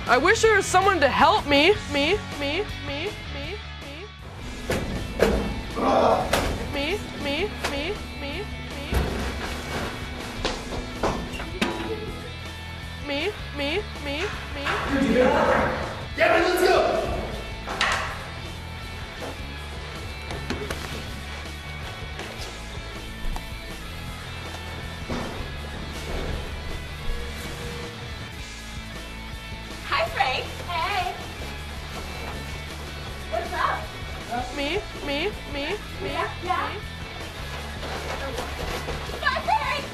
I wish there was someone to help me. Me. Yeah, let's go! Hi, Frank. Hey. What's up? Me. Yeah. Bye, Frank.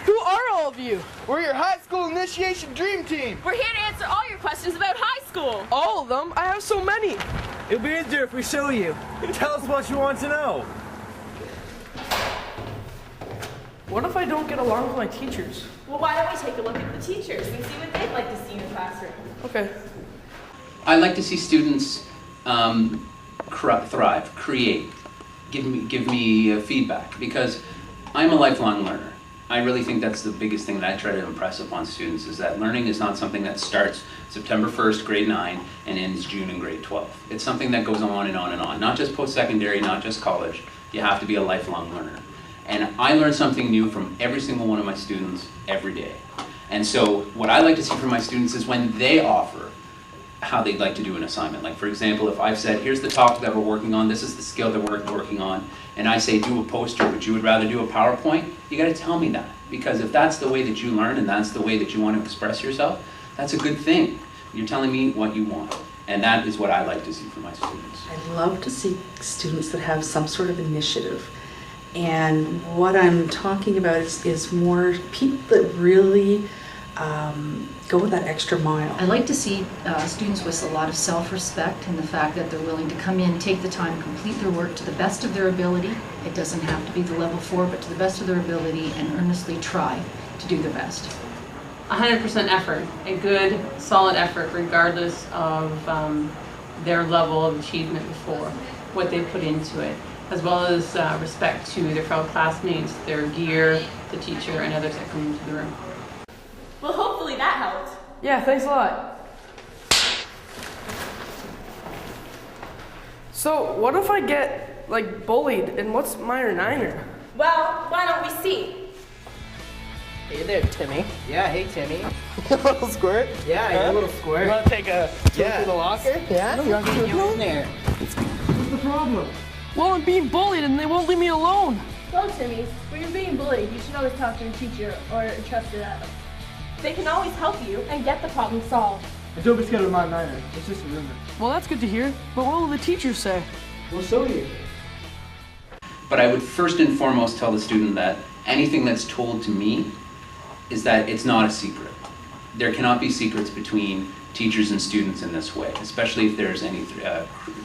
Who are all of you? We're your high school initiation dream team. We're here to answer all your questions about high school. All of them? I have so many. It'll be easier if we show you. Tell us what you want to know. What if I don't get along with my teachers? Well, why don't we take a look at the teachers and see what they'd like to see in the classroom? Okay. I like to see students thrive, create, give me feedback, because I'm a lifelong learner. I really think that's the biggest thing that I try to impress upon students, is that learning is not something that starts September 1st, grade 9, and ends June in grade 12. It's something that goes on and on and on, not just post-secondary, not just college. You have to be a lifelong learner. And I learn something new from every single one of my students every day. And so what I like to see from my students is when they offer how they'd like to do an assignment. Like, for example, if I've said, here's the topic that we're working on, this is the skill that we're working on, and I say do a poster, but you would rather do a PowerPoint, you gotta tell me that. Because if that's the way that you learn and that's the way that you want to express yourself, that's a good thing. You're telling me what you want. And that is what I like to see from my students. I love to see students that have some sort of initiative. And what I'm talking about is more people that really go with that extra mile. I like to see students with a lot of self-respect and the fact that they're willing to come in, take the time, complete their work to the best of their ability. It doesn't have to be the level 4, but to the best of their ability, and earnestly try to do their best. 100% effort, a good, solid effort, regardless of their level of achievement before, what they put into it, as well as respect to their fellow classmates, their gear, the teacher, and others that come into the room. Well, hopefully that helped. Yeah, thanks a lot. So, what if I get, like, bullied, and what's minor niner? Well, why don't we see? Hey there, Timmy. Yeah, hey Timmy. A little squirt? Yeah, you're a little squirt. You want to take a tour through the locker? Yeah? You want to Go in there. What's the problem? Well, I'm being bullied, and they won't leave me alone. Well, Timmy, when you're being bullied, you should always talk to a teacher or a trusted adult. They can always help you and get the problem solved. And don't be scared of my niner. It's just a rumor. Well, that's good to hear, but what will the teachers say? We'll show you. But I would first and foremost tell the student that anything that's told to me is that it's not a secret. There cannot be secrets between teachers and students in this way, especially if there's any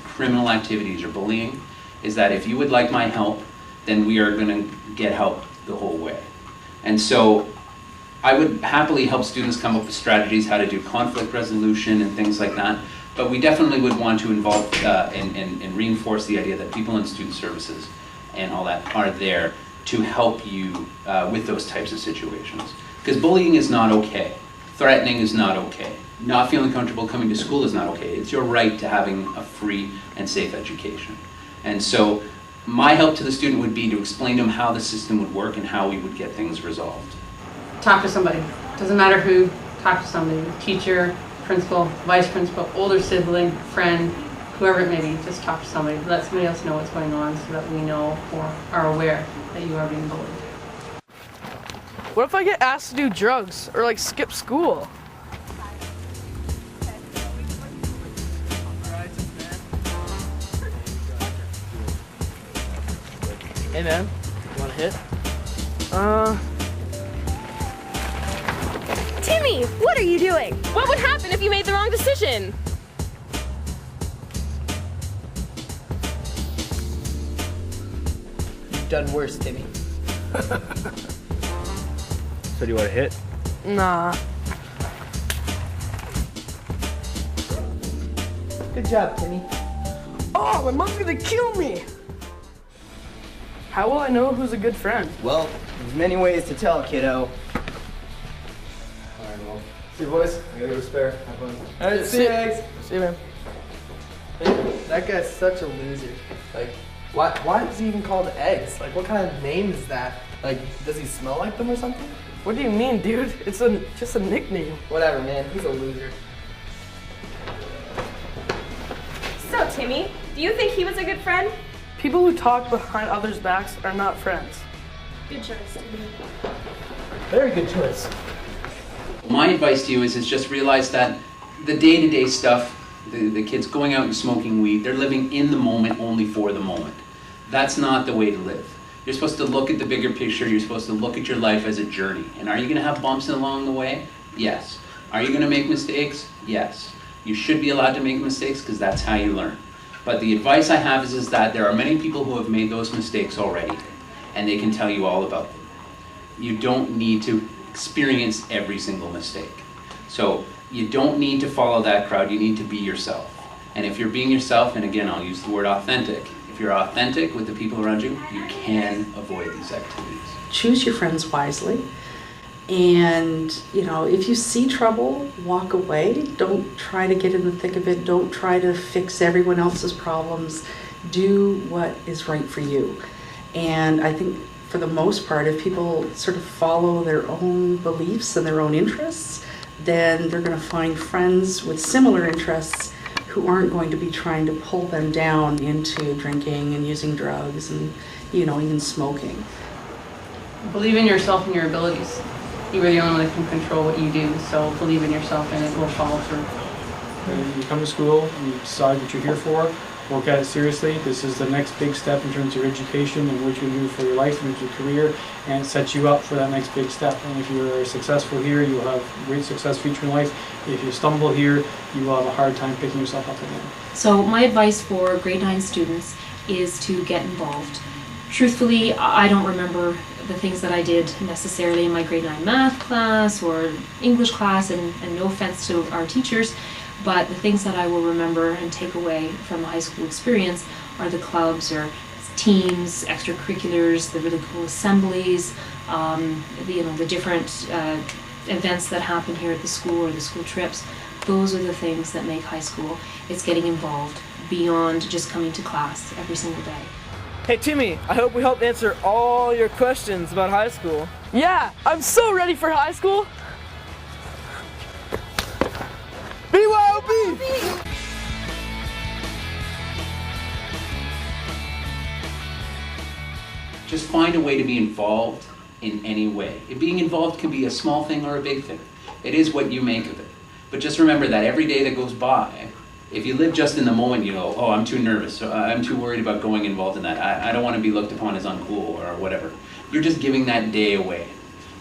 criminal activities or bullying, is that if you would like my help, then we are gonna get help the whole way. And so I would happily help students come up with strategies how to do conflict resolution and things like that, but we definitely would want to involve and reinforce the idea that people in student services and all that are there to help you with those types of situations. Because bullying is not okay. Threatening is not okay. Not feeling comfortable coming to school is not okay. It's your right to having a free and safe education. And so my help to the student would be to explain to them how the system would work and how we would get things resolved. Talk to somebody. Doesn't matter who, talk to somebody. Teacher, principal, vice principal, older sibling, friend, whoever it may be, just talk to somebody. Let somebody else know what's going on so that we know or are aware that you are being bullied. What if I get asked to do drugs, or like skip school? Hey man, you want a hit? Timmy, what are you doing? What would happen if you made the wrong decision? You've done worse, Timmy. So do you want a hit? Nah. Good job, Timmy. Oh, my mom's gonna kill me! How will I know who's a good friend? Well, there's many ways to tell, kiddo. Alright, well. See you, boys. I gotta go spare. Have fun. Alright, see you, Eggs. See you, man. Hey, that guy's such a loser. Like, why is he even called Eggs? Like, what kind of name is that? Like, does he smell like them or something? What do you mean, dude? It's just a nickname. Whatever, man. He's a loser. So, Timmy, do you think he was a good friend? People who talk behind others' backs are not friends. Good choice, Timmy. Very good choice. My advice to you is just realize that the day-to-day stuff, the kids going out and smoking weed, they're living in the moment only for the moment. That's not the way to live. You're supposed to look at the bigger picture. You're supposed to look at your life as a journey. And are you going to have bumps along the way? Yes. Are you going to make mistakes? Yes. You should be allowed to make mistakes because that's how you learn. But the advice I have is that there are many people who have made those mistakes already, and they can tell you all about them. You don't need to experience every single mistake. So you don't need to follow that crowd. You need to be yourself. And if you're being yourself, and again, I'll use the word authentic, if you're authentic with the people around you, you can avoid these activities. Choose your friends wisely. And, if you see trouble, walk away. Don't try to get in the thick of it. Don't try to fix everyone else's problems. Do what is right for you. And I think for the most part, if people sort of follow their own beliefs and their own interests, then they're going to find friends with similar interests who aren't going to be trying to pull them down into drinking and using drugs and, even smoking. Believe in yourself and your abilities. You are the only one that can control what you do, so believe in yourself and it will follow through. You come to school, you decide what you're here for, work at it seriously. This is the next big step in terms of your education and what you do for your life and your career, and it sets you up for that next big step. And if you're successful here, you will have great success future in life. If you stumble here, you will have a hard time picking yourself up again. So my advice for grade 9 students is to get involved. Truthfully, I don't remember the things that I did necessarily in my grade 9 math class or English class, and no offense to our teachers, but the things that I will remember and take away from the high school experience are the clubs or teams, extracurriculars, the really cool assemblies, the different events that happen here at the school or the school trips. Those are the things that make high school. It's getting involved beyond just coming to class every single day. Hey Timmy, I hope we helped answer all your questions about high school. Yeah, I'm so ready for high school. BYOB! Just find a way to be involved in any way. Being involved can be a small thing or a big thing. It is what you make of it. But just remember that every day that goes by, if you live just in the moment, you go, oh, I'm too nervous, I'm too worried about going involved in that, I don't want to be looked upon as uncool or whatever. You're just giving that day away.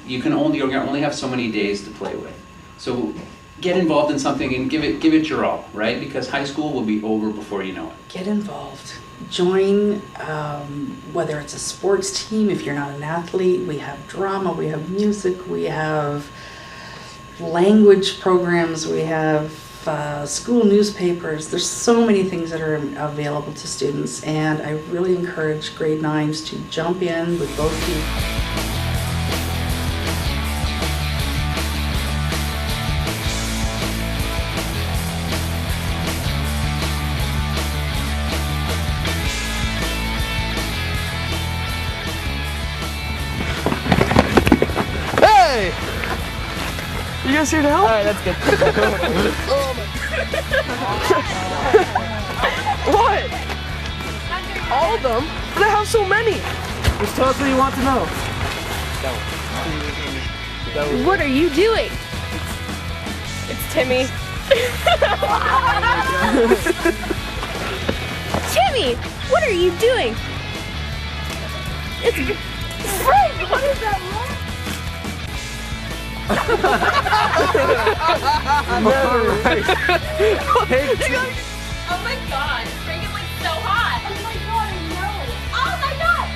You only have so many days to play with. So get involved in something and give it your all, right? Because high school will be over before you know it. Get involved. Join, whether it's a sports team, if you're not an athlete. We have drama, we have music, we have language programs, we have school newspapers. There's so many things that are available to students, and I really encourage grade 9s to jump in with both feet. Hey! You guys here to help? Alright, that's good. What? All of them? But I have so many. Just tell us what you want to know. What are you doing? It's Timmy. Timmy, what are you doing? It's Frank. What is that? Oh my god, Frank is like so hot. Oh my god, I know. Oh my god.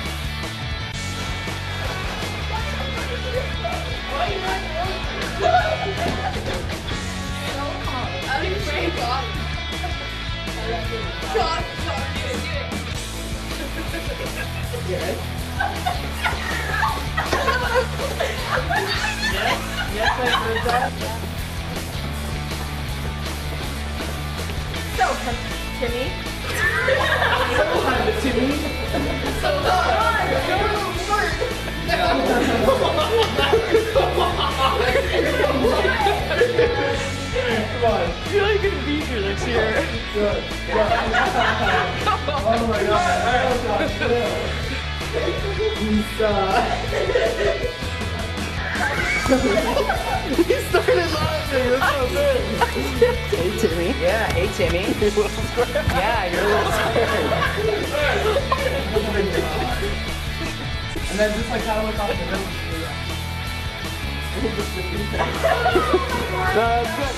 I think Frank got it. God, Yes, I heard that. So, Timmy. Timmy. Come on. I feel like you're gonna be here next year. Good. Oh my god. He started laughing. That's so good. Hey, Timmy. Yeah, hey, Timmy. Yeah, you're a little scared. And then just like kind of look off the room. That's good.